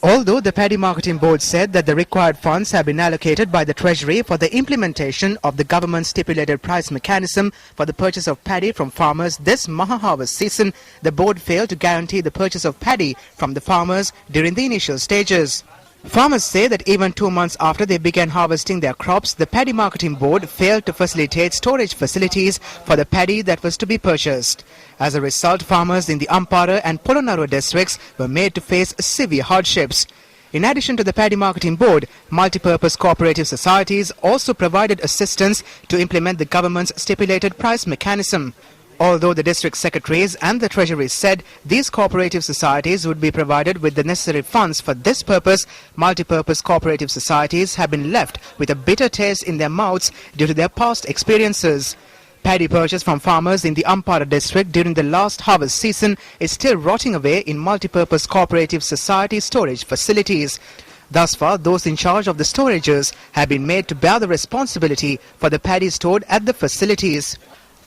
Although the Paddy Marketing Board said that the required funds have been allocated by the Treasury for the implementation of the government's stipulated price mechanism for the purchase of paddy from farmers this Maha harvest season, the board failed to guarantee the purchase of paddy from the farmers during the initial stages. Farmers say that even 2 months after they began harvesting their crops, the Paddy Marketing Board failed to facilitate storage facilities for the paddy that was to be purchased. As a result, farmers in the Ampara and Polonnaruwa districts were made to face severe hardships. In addition to the Paddy Marketing Board, multi-purpose cooperative societies also provided assistance to implement the government's stipulated price mechanism. Although the district secretaries and the Treasury said these cooperative societies would be provided with the necessary funds for this purpose, multi-purpose cooperative societies have been left with a bitter taste in their mouths due to their past experiences. Paddy purchased from farmers in the Ampara district during the last harvest season is still rotting away in multi-purpose cooperative society storage facilities. Thus far, those in charge of the storages have been made to bear the responsibility for the paddy stored at the facilities.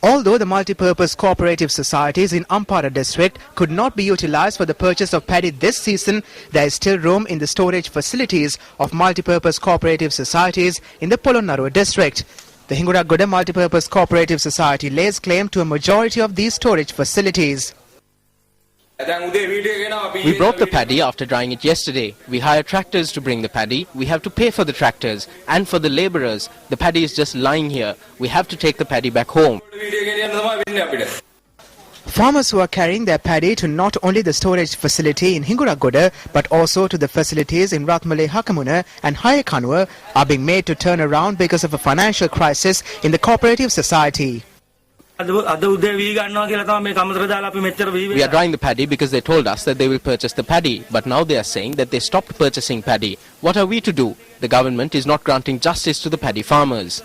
Although the multi-purpose cooperative societies in Ampara district could not be utilized for the purchase of paddy this season, there is still room in the storage facilities of multi-purpose cooperative societies in the Polonnaruwa district. The Hinguragoda Multi-Purpose Cooperative Society lays claim to a majority of these storage facilities. We brought the paddy after drying it yesterday. We hire tractors to bring the paddy. We have to pay for the tractors and for the laborers. The paddy is just lying here. We have to take the paddy back home. Farmers who are carrying their paddy to not only the storage facility in Hinguragoda but also to the facilities in Ratmale Hakamuna and Hayakanuwa are being made to turn around because of a financial crisis in the cooperative society. We are drying the paddy because they told us that they will purchase the paddy, but now they are saying that they stopped purchasing paddy. What are we to do? The government is not granting justice to the paddy farmers.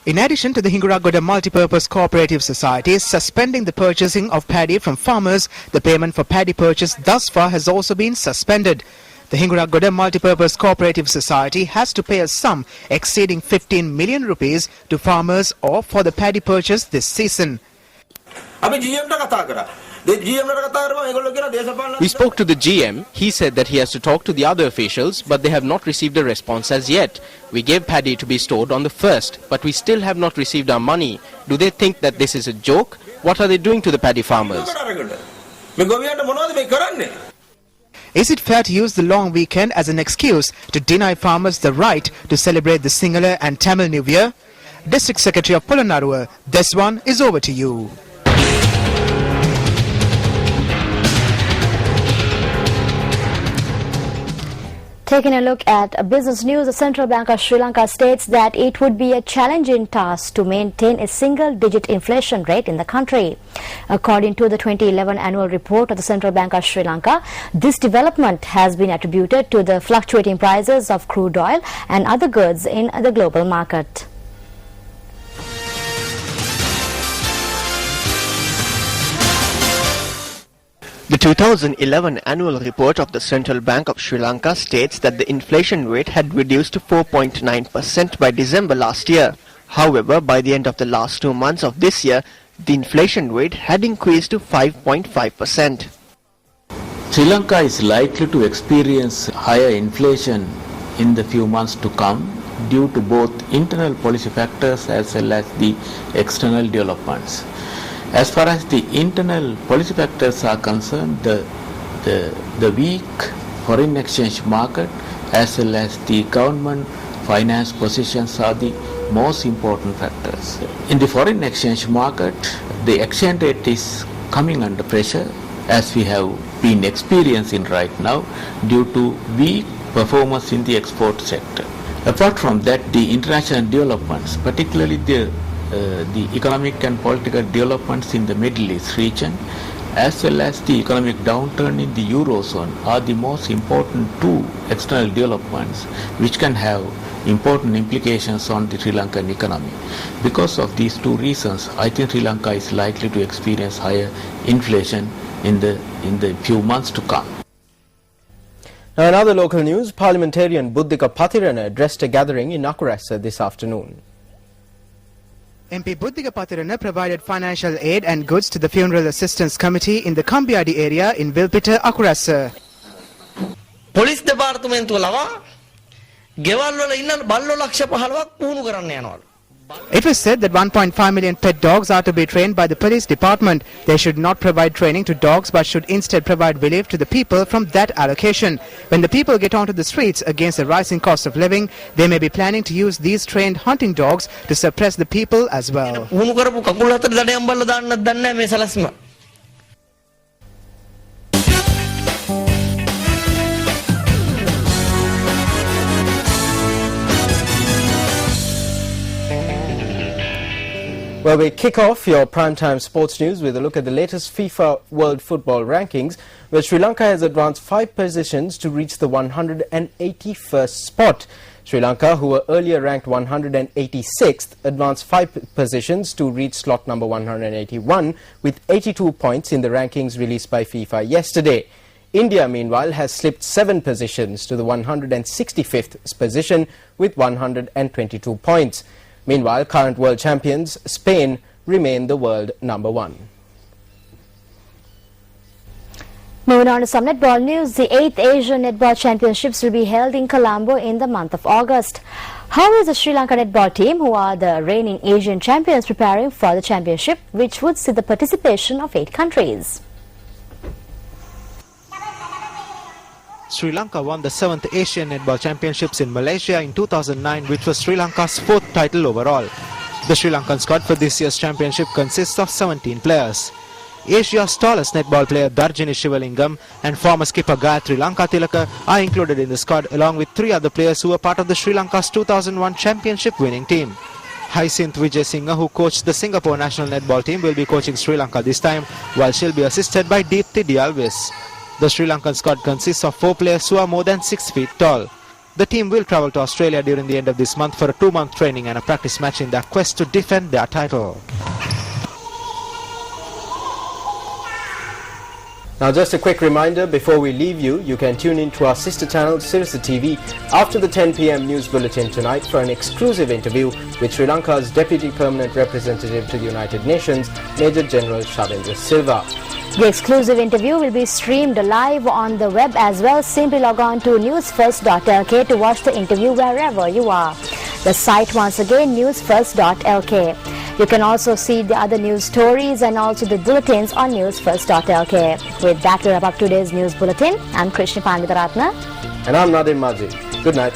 In addition to the Hinguragoda Multi-Purpose Cooperative Societies suspending the purchasing of paddy from farmers, the payment for paddy purchase thus far has also been suspended. The Hinguragoda Multi-Purpose Cooperative Society has to pay a sum exceeding 15 million rupees to farmers or for the paddy purchase this season. We spoke to the GM. He said that he has to talk to the other officials, but they have not received a response as yet. We gave paddy to be stored on the 1st, but we still have not received our money. Do they think that this is a joke? What are they doing to the paddy farmers? Is it fair to use the long weekend as an excuse to deny farmers the right to celebrate the Sinhala and Tamil New Year? District Secretary of Polonnaruwa, this one is over to you. Taking a look at business news, the Central Bank of Sri Lanka states that it would be a challenging task to maintain a single-digit inflation rate in the country. According to the 2011 annual report of the Central Bank of Sri Lanka, this development has been attributed to the fluctuating prices of crude oil and other goods in the global market. The 2011 annual report of the Central Bank of Sri Lanka states that the inflation rate had reduced to 4.9% by December last year. However, by the end of the last 2 months of this year, the inflation rate had increased to 5.5%. Sri Lanka is likely to experience higher inflation in the few months to come due to both internal policy factors as well as the external developments. As far as the internal policy factors are concerned, the weak foreign exchange market as well as the government finance positions are the most important factors. In the foreign exchange market, the exchange rate is coming under pressure as we have been experiencing right now due to weak performance in the export sector. Apart from that, the international developments, particularly the economic and political developments in the Middle East region as well as the economic downturn in the Eurozone are the most important two external developments which can have important implications on the Sri Lankan economy. Because of these two reasons, I think Sri Lanka is likely to experience higher inflation in the few months to come. Now, in other local news, parliamentarian Buddhika Pathirana addressed a gathering in Akurasa this afternoon. MP Buddhiga Pathirana provided financial aid and goods to the Funeral Assistance Committee in the Kambiadi area in Vilpita, Akurasa. Police දෙපාර්තමේන්තුව ලවා ගෙවල් වල ඉන්න බල්ලෝ ලක්ෂ 15ක් පුහුණු කරන්න යනවලු. It was said that 1.5 million pet dogs are to be trained by the police department. They should not provide training to dogs but should instead provide relief to the people from that allocation. When the people get onto the streets against the rising cost of living, they may be planning to use these trained hunting dogs to suppress the people as well. පුහුණු කරපු කකුල් හතර දඩයම් බල්ල දාන්නත් දන්නේ නැහැ මේ සලස්ම. Well, we kick off your primetime sports news with a look at the latest FIFA World Football Rankings, where Sri Lanka has advanced 5 positions to reach the 181st spot. Sri Lanka, who were earlier ranked 186th, advanced 5 positions to reach slot number 181 with 82 points in the rankings released by FIFA yesterday. India, meanwhile, has slipped 7 positions to the 165th position with 122 points. Meanwhile, current world champions Spain remain the world number 1. Moving on to some netball news, the 8th Asian Netball Championships will be held in Colombo in the month of August. How is the Sri Lanka netball team, who are the reigning Asian champions, preparing for the championship, which would see the participation of 8 countries? Sri Lanka won the 7th Asian Netball Championships in Malaysia in 2009, which was Sri Lanka's 4th title overall. The Sri Lankan squad for this year's championship consists of 17 players. Asia's tallest netball player Darjini Shivalingam and former skipper Gayatri Lankatilaka are included in the squad, along with 3 other players who were part of the Sri Lanka's 2001 championship winning team. Hyacinth Vijayasinghe, who coached the Singapore national netball team, will be coaching Sri Lanka this time, while she'll be assisted by Deepthi Dialvis. The Sri Lankan squad consists of 4 players who are more than 6 feet tall. The team will travel to Australia during the end of this month for a 2-month training and a practice match in their quest to defend their title. Now, just a quick reminder before we leave you, you can tune in to our sister channel Sirsa TV after the 10 p.m. news bulletin tonight for an exclusive interview with Sri Lanka's Deputy Permanent Representative to the United Nations, Major General Shavendra Silva. The exclusive interview will be streamed live on the web as well. Simply log on to newsfirst.lk to watch the interview wherever you are. The site once again, newsfirst.lk. You can also see the other news stories and also the bulletins on newsfirst.lk. With that, we wrap up today's news bulletin. I'm Krishna Panditaratna. And I'm Nadim Maji. Good night.